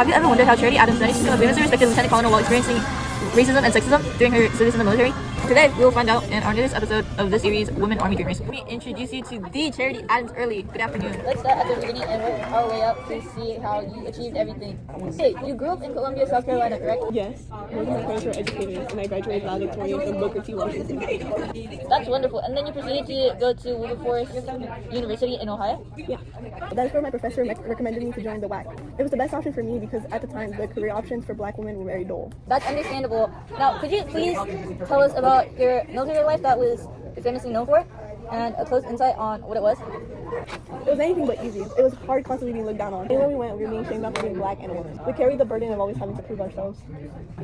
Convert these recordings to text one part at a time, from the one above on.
Have you ever wondered how Charity Adams managed to become a famously respected lieutenant colonel while experiencing racism and sexism during her service in the military? Today, we will find out in our newest episode of this series, Women Army Dreamers. Let me introduce you to the Charity Adams Early. Good afternoon. Let's start at the beginning and work our way up to see how you achieved everything. Hey, you grew up in Columbia, South Carolina, correct? Yes, both of my parents were educators, and I graduated valedictorian from Booker T. Washington. That's wonderful. And then you proceeded to go to Wilberforce University in Ohio? Yeah, that is where my professor recommended me to join the WAC. It was the best option for me because at the time, the career options for black women were very dull. That's understandable. Now, could you please tell us about your military life that was famously known for, and a close insight on what it was? It was anything but easy. It was hard constantly being looked down on. Anywhere we went, we were being shamed off for being black and a woman. We carried the burden of always having to prove ourselves.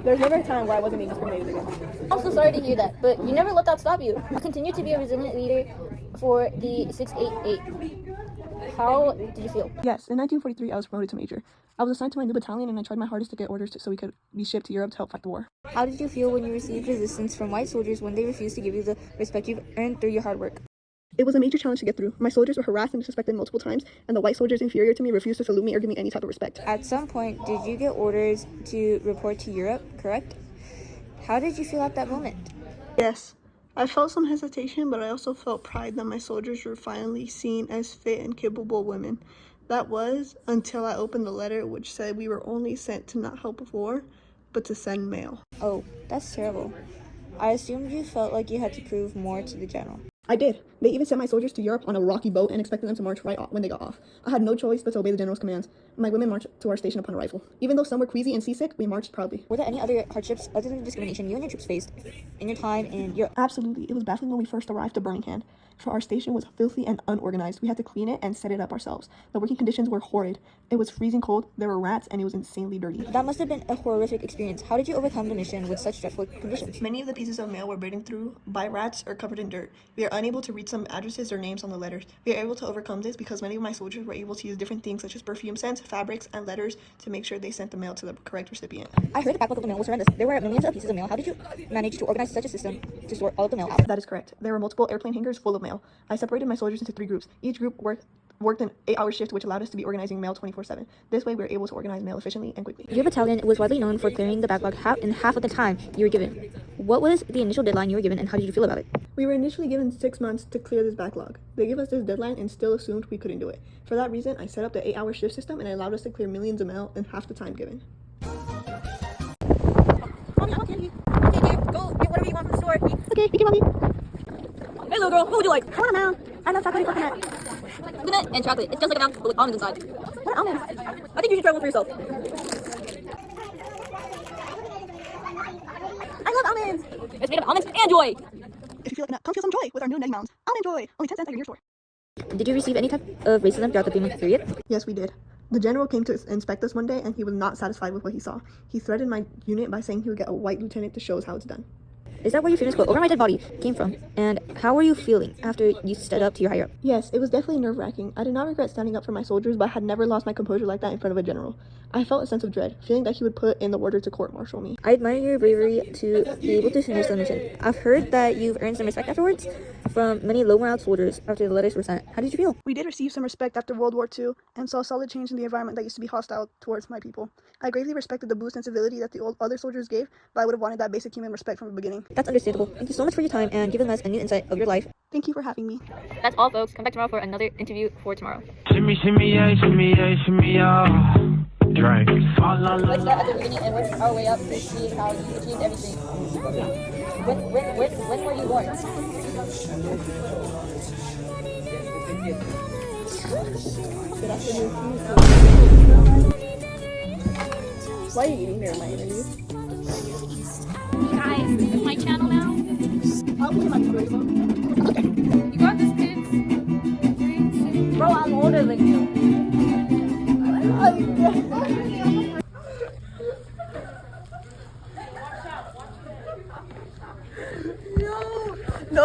There's never a time where I wasn't being discriminated against. I'm so sorry to hear that, but you never let that stop you. You continue to be a resilient leader for the 688. How did you feel? Yes, in 1943, I was promoted to major. I was assigned to my new battalion, and I tried my hardest to get orders so we could be shipped to Europe to help fight the war. How did you feel when you received resistance from white soldiers when they refused to give you the respect you've earned through your hard work? It was a major challenge to get through. My soldiers were harassed and disrespected multiple times, and the white soldiers inferior to me refused to salute me or give me any type of respect. At some point, did you get orders to report to Europe, correct? How did you feel at that moment? Yes. I felt some hesitation, but I also felt pride that my soldiers were finally seen as fit and capable women. That was until I opened the letter which said we were only sent to not help with war, but to send mail. Oh, that's terrible. I assumed you felt like you had to prove more to the general. I did. They even sent my soldiers to Europe on a rocky boat and expected them to march right when they got off. I had no choice but to obey the general's commands. My women marched to our station upon arrival. Even though some were queasy and seasick, we marched proudly. Were there any other hardships other than the discrimination you and your troops faced in your time in Europe? Absolutely. It was baffling when we first arrived to Birmingham. For our station was filthy and unorganized. We had to clean it and set it up ourselves. The working conditions were horrid. It was freezing cold, there were rats, and it was insanely dirty. That must have been a horrific experience. How did you overcome the mission with such dreadful conditions? Many of the pieces of mail were bitten through by rats or covered in dirt. We are unable to read some addresses or names on the letters. We are able to overcome this because many of my soldiers were able to use different things such as perfume scents, fabrics, and letters to make sure they sent the mail to the correct recipient. I heard the backlog of the mail was horrendous. There were millions of pieces of mail. How did you manage to organize such a system to sort all of the mail out? That is correct. There were multiple airplane hangars full of mail. I separated my soldiers into 3 groups. Each group worked an 8-hour shift, which allowed us to be organizing mail 24/7. This way, we were able to organize mail efficiently and quickly. Your battalion was widely known for clearing the backlog in half of the time you were given. What was the initial deadline you were given, and how did you feel about it? We were initially given 6 months to clear this backlog. They gave us this deadline and still assumed we couldn't do it. For that reason, I set up the 8-hour shift system and it allowed us to clear millions of mail in half the time given. Mommy, I want candy. Okay, dear, go get whatever you want from the store. Okay, thank you, Mommy. Hey, little girl, what would you like? I want a mound. I love chocolate and coconut. Coconut and chocolate. It's just like a mountain, but with almonds inside. What are almonds? I think you should try one for yourself. I love almonds. It's made of almonds and joy. If you feel like a nut, come feel some joy with our new Neg Mounds. Almond Joy, only 10 cents at your near store. Did you receive any type of racism throughout the 3-month period? Yes, we did. The general came to inspect us one day and he was not satisfied with what he saw. He threatened my unit by saying he would get a white lieutenant to show us how it's done. Is that where your famous quote, "Over my dead body," came from? And how were you feeling after you stood up to your higher up? Yes, it was definitely nerve-wracking. I did not regret standing up for my soldiers, but had never lost my composure like that in front of a general. I felt a sense of dread, feeling that he would put in the order to court-martial me. I admire your bravery to be able to finish the mission. I've heard that you've earned some respect afterwards from many low-morale soldiers after the letters were sent. How did you feel? We did receive some respect after World War II and saw a solid change in the environment that used to be hostile towards my people. I greatly respected the boost and civility that the other soldiers gave, but I would have wanted that basic human respect from the beginning. That's understandable. Thank you so much for your time and giving us a new insight of your life. Thank you for having me. That's all, folks. Come back tomorrow for another interview for tomorrow. Shimmy, shimmy, yeah, shimmy, yeah, shimmy, yeah. Drink. Let's start at the beginning and work our way up to see how you achieved everything. When were you born? Why are you eating during my interview? Guys, this is my channel now. Okay. You got this, kids. Bro, I'm older than you. No.